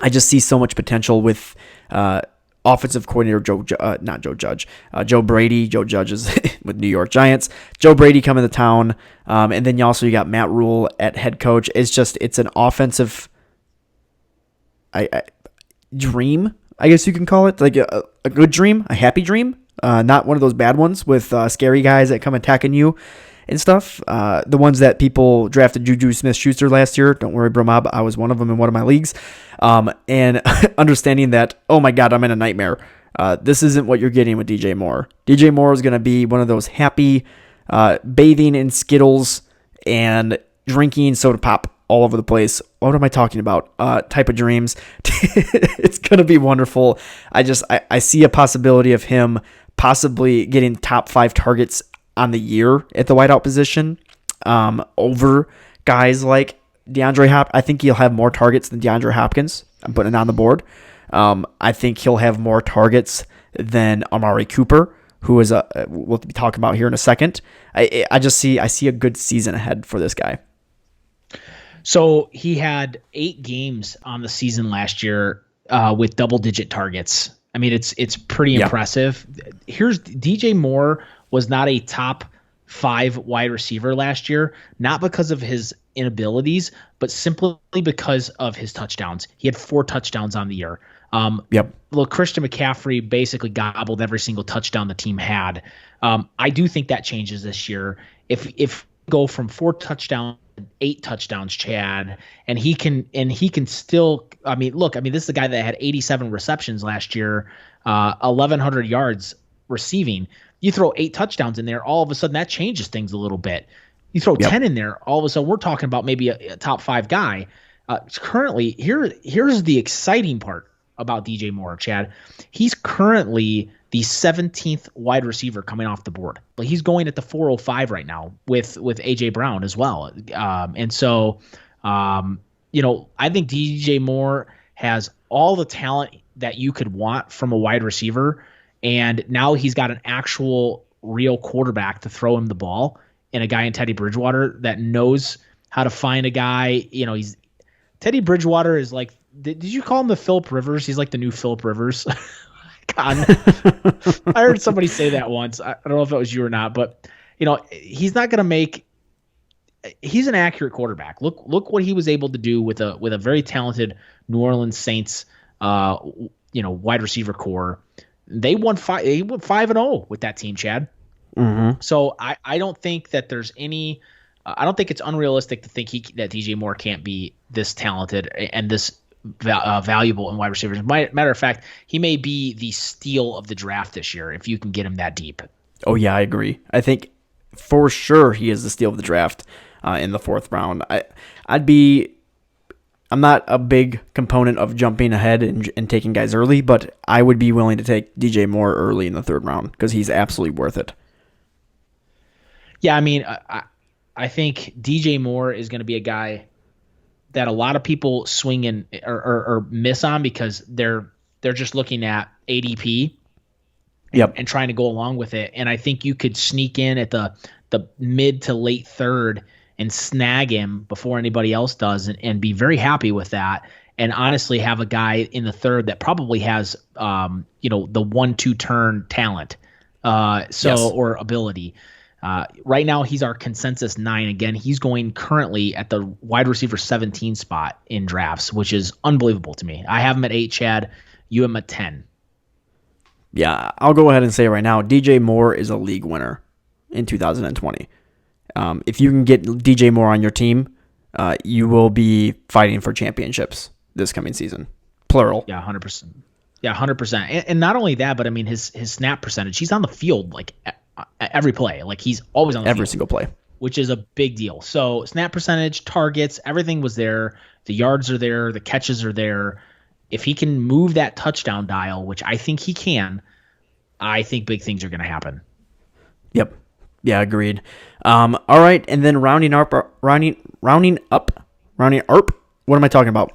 I just see so much potential with offensive coordinator Joe Brady. Joe Judge is with New York Giants. Joe Brady coming to town, and then you got Matt Rule at head coach. It's an offensive dream, I guess you can call it, like a good dream, a happy dream, not one of those bad ones with scary guys that come attacking you and stuff. The ones that people drafted Juju Smith-Schuster last year. Don't worry, BroMob, I was one of them in one of my leagues. And understanding that, oh my God, I'm in a nightmare. This isn't what you're getting with DJ Moore. DJ Moore is going to be one of those happy, bathing in Skittles and drinking soda pop all over the place. What am I talking about? Type of dreams. It's going to be wonderful. I see a possibility of him possibly getting top 5 targets on the year at the wideout position, over guys like Deandre Hopkins. I think he'll have more targets than Deandre Hopkins. I'm putting it on the board. I think he'll have more targets than Amari Cooper, who is we'll be talking about here in a second. I see a good season ahead for this guy. So he had 8 games on the season last year with double-digit targets. I mean, it's pretty impressive. Here's DJ Moore was not a top 5 wide receiver last year, not because of his inabilities, but simply because of his touchdowns. He had 4 touchdowns on the year. Look, Christian McCaffrey basically gobbled every single touchdown the team had. I do think that changes this year. If go from 4 touchdowns, 8 touchdowns, Chad, and he can still. This is the guy that had 87 receptions last year, 1,100 yards receiving. You throw 8 touchdowns in there, all of a sudden that changes things a little bit. You throw 10 in there, all of a sudden we're talking about maybe a top 5 guy. Currently, here's the exciting part about DJ Moore, Chad. He's currently the 17th wide receiver coming off the board. Like, he's going at the 405 right now with AJ Brown as well. I think DJ Moore has all the talent that you could want from a wide receiver. And now he's got an actual real quarterback to throw him the ball, and a guy in Teddy Bridgewater that knows how to find a guy. Teddy Bridgewater is like, did you call him the Phillip Rivers? He's like the new Phillip Rivers. God, I heard somebody say that once. I don't know if it was you or not, but he's not going to make. He's an accurate quarterback. Look what he was able to do with a very talented New Orleans Saints, wide receiver core. They won 5-0 with that team, Chad. Mm-hmm. So I don't think that there's any. I don't think it's unrealistic to think that DJ Moore can't be this talented and this valuable in wide receivers. Matter of fact, he may be the steal of the draft this year if you can get him that deep. Oh yeah, I agree. I think for sure he is the steal of the draft in the 4th round. I'm not a big component of jumping ahead and taking guys early, but I would be willing to take DJ Moore early in the 3rd round because he's absolutely worth it. Yeah, I mean, I think DJ Moore is going to be a guy that a lot of people swing in or miss on because they're just looking at ADP and trying to go along with it. And I think you could sneak in at the mid to late 3rd and snag him before anybody else does and be very happy with that. And honestly have a guy in the 3rd that probably has, the 1-2 turn talent, or ability. Right now, he's our consensus 9. Again, he's going currently at the wide receiver 17 spot in drafts, which is unbelievable to me. I have him at 8, Chad. You have him at 10. Yeah, I'll go ahead and say right now, DJ Moore is a league winner in 2020. If you can get DJ Moore on your team, you will be fighting for championships this coming season. Plural. Yeah, 100%. Yeah, 100%. And not only that, but I mean his snap percentage. He's on the field like every play. Like he's always on the field. Every single play. Which is a big deal. So snap percentage, targets, everything was there. The yards are there. The catches are there. If he can move that touchdown dial, which I think he can, I think big things are going to happen. Yep. Yeah, agreed. All right, and then rounding up. What am I talking about?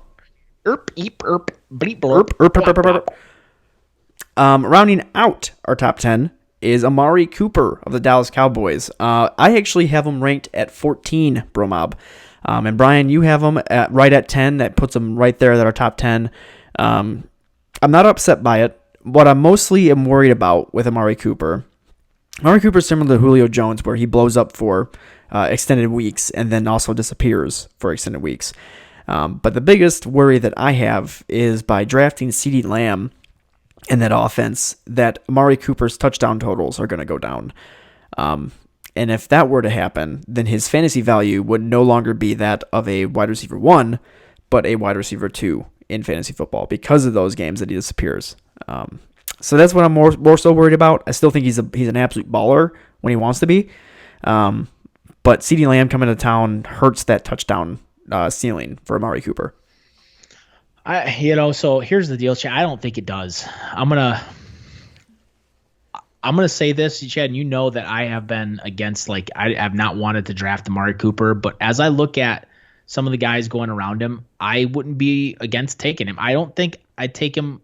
Rounding out our top 10 is Amari Cooper of the Dallas Cowboys. I actually have him ranked at 14, BroMob. And Brian, you have him right at 10. That puts him right there at our top 10. I'm not upset by it. What I'm mostly am worried about with Amari Cooper is similar to Julio Jones, where he blows up for extended weeks and then also disappears for extended weeks. But the biggest worry that I have is by drafting CeeDee Lamb in that offense, that Amari Cooper's touchdown totals are going to go down. And if that were to happen, then his fantasy value would no longer be that of a wide receiver 1, but a wide receiver 2 in fantasy football because of those games that he disappears. So that's what I'm more so worried about. I still think he's an absolute baller when he wants to be. But CeeDee Lamb coming to town hurts that touchdown ceiling for Amari Cooper. So here's the deal, Chad. I don't think it does. I'm gonna say this, Chad, and you know that I have been against, like, I have not wanted to draft Amari Cooper, but as I look at some of the guys going around him, I wouldn't be against taking him. I don't think I'd take him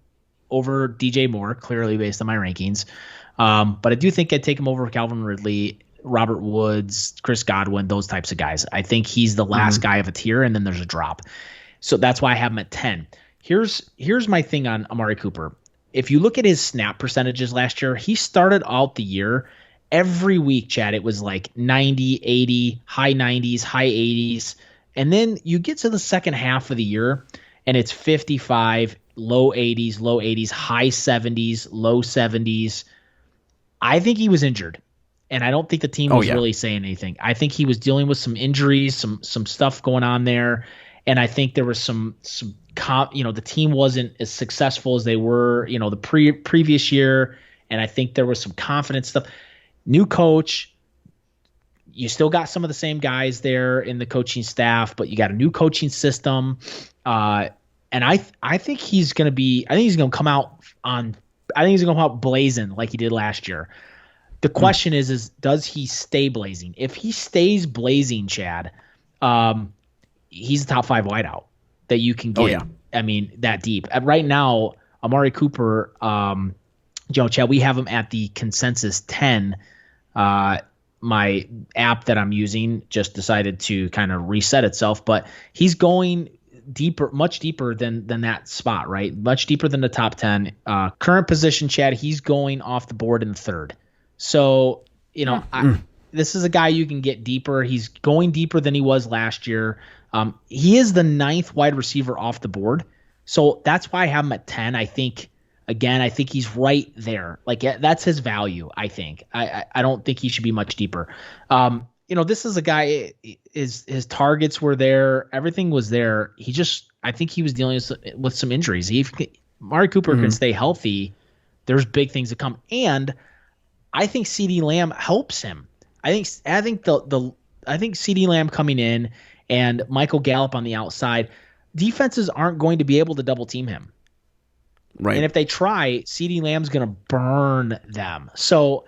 over DJ Moore, clearly based on my rankings. But I do think I'd take him over Calvin Ridley, Robert Woods, Chris Godwin, those types of guys. I think he's the last guy of a tier, and then there's a drop. So that's why I have him at 10. Here's my thing on Amari Cooper. If you look at his snap percentages last year, he started out the year every week, Chad. It was like 90, 80, high 90s, high 80s. And then you get to the second half of the year, and it's 55, low 80s, high 70s, low 70s. I think he was injured, and I don't think the team was really saying anything. I think he was dealing with some injuries, some stuff going on there, and I think there was the team wasn't as successful as they were, the previous year, and I think there was some confidence stuff. New coach, you still got some of the same guys there in the coaching staff, but you got a new coaching system. And I think he's going to come out blazing like he did last year. The question is does he stay blazing? If he stays blazing, Chad, he's a top 5 wideout that you can get. I mean, that deep. Right now, Amari Cooper, Chad, we have him at the consensus 10. My app that I'm using just decided to kind of reset itself, but he's going deeper, much deeper than that spot, right? Much deeper than the top 10. Current position, Chad, he's going off the board in the 3rd. So, this is a guy you can get deeper. He's going deeper than he was last year. He is the 9th wide receiver off the board. So that's why I have him at 10. I think he's right there. Like, that's his value, I think. I don't think he should be much deeper. This is a guy, his targets were there. Everything was there. I think he was dealing with some injuries. Amari Cooper can stay healthy. There's big things to come. And I think CeeDee Lamb helps him. I think CeeDee Lamb coming in and Michael Gallup on the outside, defenses aren't going to be able to double team him. Right. And if they try, CeeDee Lamb's going to burn them. So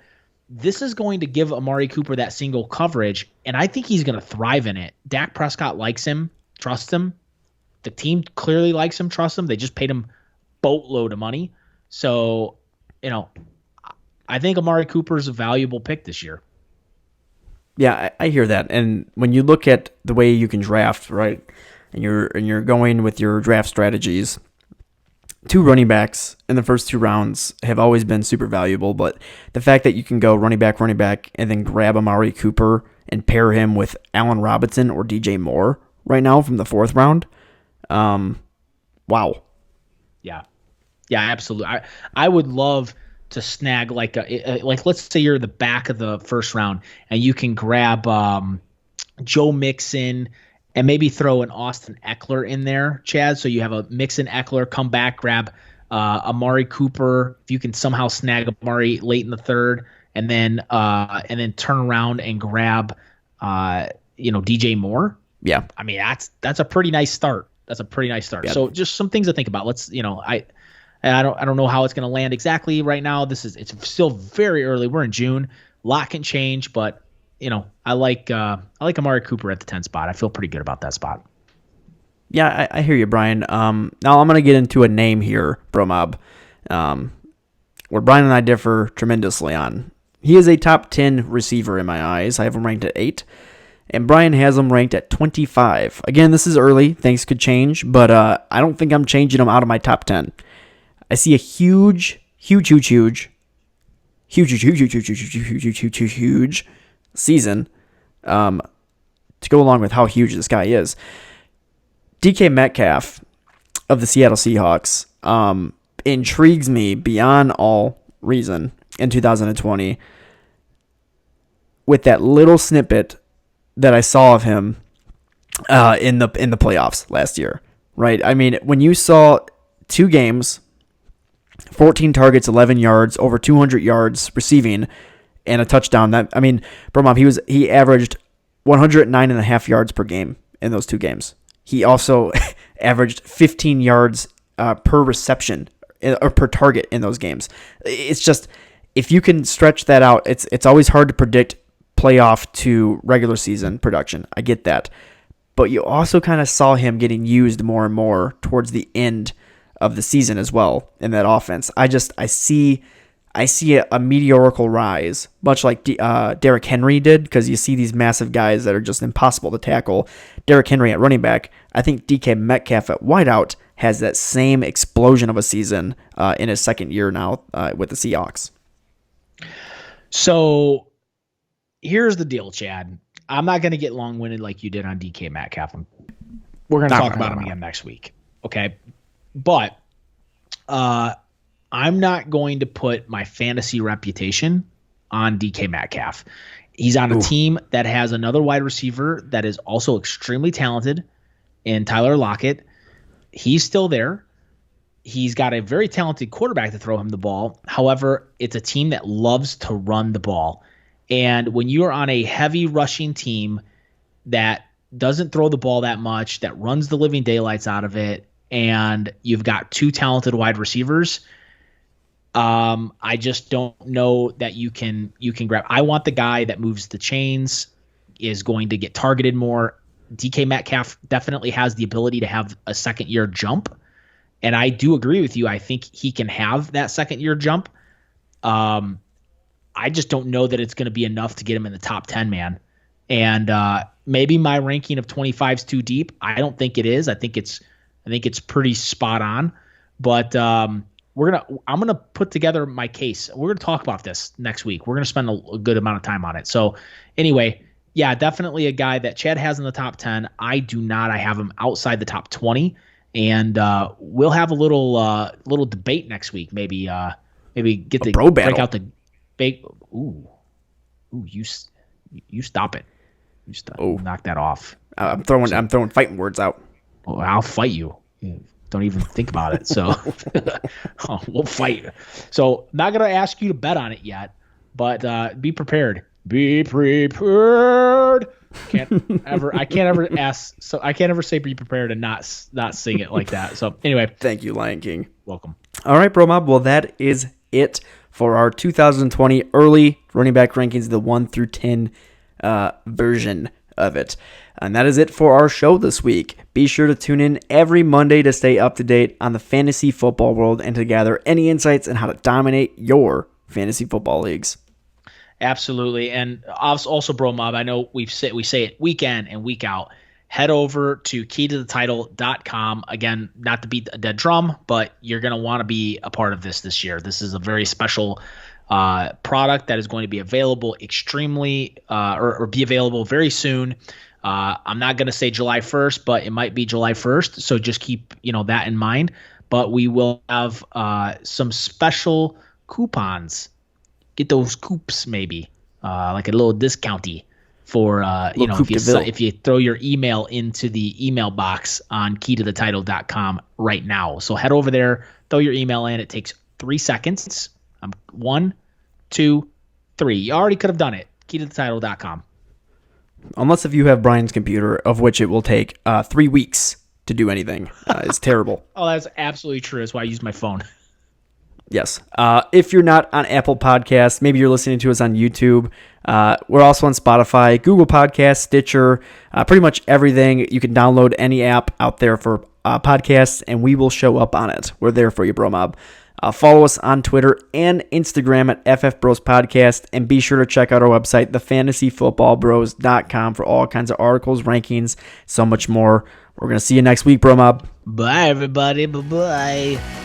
this is going to give Amari Cooper that single coverage, and I think he's going to thrive in it. Dak Prescott likes him, trusts him. The team clearly likes him, trusts him. They just paid him boatload of money. So, I think Amari Cooper's a valuable pick this year. Yeah, I hear that. And when you look at the way you can draft, right, and you're going with your draft strategies, two running backs in the first 2 rounds have always been super valuable, but the fact that you can go running back, and then grab Amari Cooper and pair him with Allen Robinson or DJ Moore right now from the 4th round, wow. Yeah, absolutely. I would love to snag like let's say you're the back of the 1st round and you can grab Joe Mixon and maybe throw an Austin Eckler in there, Chad. So you have a Mixon Eckler, come back, grab Amari Cooper. If you can somehow snag Amari late in the 3rd, and then turn around and grab DJ Moore. Yeah. I mean, that's a pretty nice start. Yeah. So just some things to think about. I don't know how it's going to land exactly right now. It's still very early. We're in June. A lot can change, but I like Amari Cooper at the 10th spot. I feel pretty good about that spot. Yeah, I hear you, Brian. Now I'm going to get into a name here, BroMob, where Brian and I differ tremendously on. He is a top 10 receiver in my eyes. I have him ranked at 8, and Brian has him ranked at 25. Again, this is early. Things could change, but I don't think I'm changing him out of my top 10. I see a huge season to go along with how huge this guy is. DK Metcalfe of the Seattle Seahawks intrigues me beyond all reason in 2020 with that little snippet that I saw of him in the playoffs last year, right? I mean, when you saw 2 games, 14 targets, 11 yards, over 200 yards receiving, and a touchdown. BroMob, he averaged 109.5 yards per game in those 2 games. He also averaged 15 yards per reception or per target in those games. It's just, if you can stretch that out, it's always hard to predict playoff to regular season production. I get that. But you also kind of saw him getting used more and more towards the end of the season as well in that offense. I see a meteorical rise, much like Derrick Henry did, because you see these massive guys that are just impossible to tackle. Derrick Henry at running back. I think DK Metcalfe at wideout has that same explosion of a season in his 2nd year now with the Seahawks. So here's the deal, Chad. I'm not going to get long-winded like you did on DK Metcalfe. We're going to talk about him again next week. Okay. But I'm not going to put my fantasy reputation on DK Metcalfe. He's on a team that has another wide receiver that is also extremely talented in Tyler Lockett. He's still there. He's got a very talented quarterback to throw him the ball. However, it's a team that loves to run the ball. And when you are on a heavy rushing team that doesn't throw the ball that much, that runs the living daylights out of it, and you've got 2 talented wide receivers, I just don't know that you can grab. I want the guy that moves the chains, is going to get targeted more. DK Metcalfe definitely has the ability to have a 2nd-year jump, and I do agree with you. I think he can have that 2nd-year jump. I just don't know that it's going to be enough to get him in the top 10, man. And maybe my ranking of 25 is too deep. I don't think it is. I think it's pretty spot on. But I'm gonna put together my case. We're gonna talk about this next week. We're gonna spend a good amount of time on it. So anyway, yeah, definitely a guy that Chad has in the top 10. I do not. I have him outside the top 20, and we'll have a little debate next week. Maybe get the bro break battle. out the bake. Ooh, you stop it. You stop. Knock that off. I'm throwing fighting words out. Well, I'll fight you. Don't even think about it. So we'll fight. So not gonna ask you to bet on it yet, but be prepared. Be prepared. I can't ever say be prepared and not sing it like that. So anyway, thank you, Lion King. Welcome. All right, BroMob. Well, that is it for our 2020 early running back rankings, the 1 through 10 version of it. And that is it for our show this week. Be sure to tune in every Monday to stay up to date on the fantasy football world and to gather any insights on how to dominate your fantasy football leagues. Absolutely. And also, BroMob, I know we say it week in and week out. head over to keytothetitle.com. Again, not to beat a dead drum, but you're going to want to be a part of this year. This is a very special product that is going to be available or be available very soon. I'm not going to say July 1st, but it might be July 1st. So just keep, that in mind. But we will have some special coupons. Get those coops maybe, like a little discounty for, if you throw your email into the email box on keytothetitle.com right now. So head over there, throw your email in. It takes 3 seconds. 1, 2, 3. You already could have done it. Keytothetitle.com. Unless if you have Brian's computer, of which it will take 3 weeks to do anything. It's terrible. Oh, that's absolutely true. That's why I use my phone. Yes. If you're not on Apple Podcasts, maybe you're listening to us on YouTube. We're also on Spotify, Google Podcasts, Stitcher, pretty much everything. You can download any app out there for podcasts, and we will show up on it. We're there for you, BroMob. Follow us on Twitter and Instagram at FF Bros Podcast, and be sure to check out our website, thefantasyfootballbros.com, for all kinds of articles, rankings, so much more. We're going to see you next week, BroMob. Bye, everybody. Bye-bye.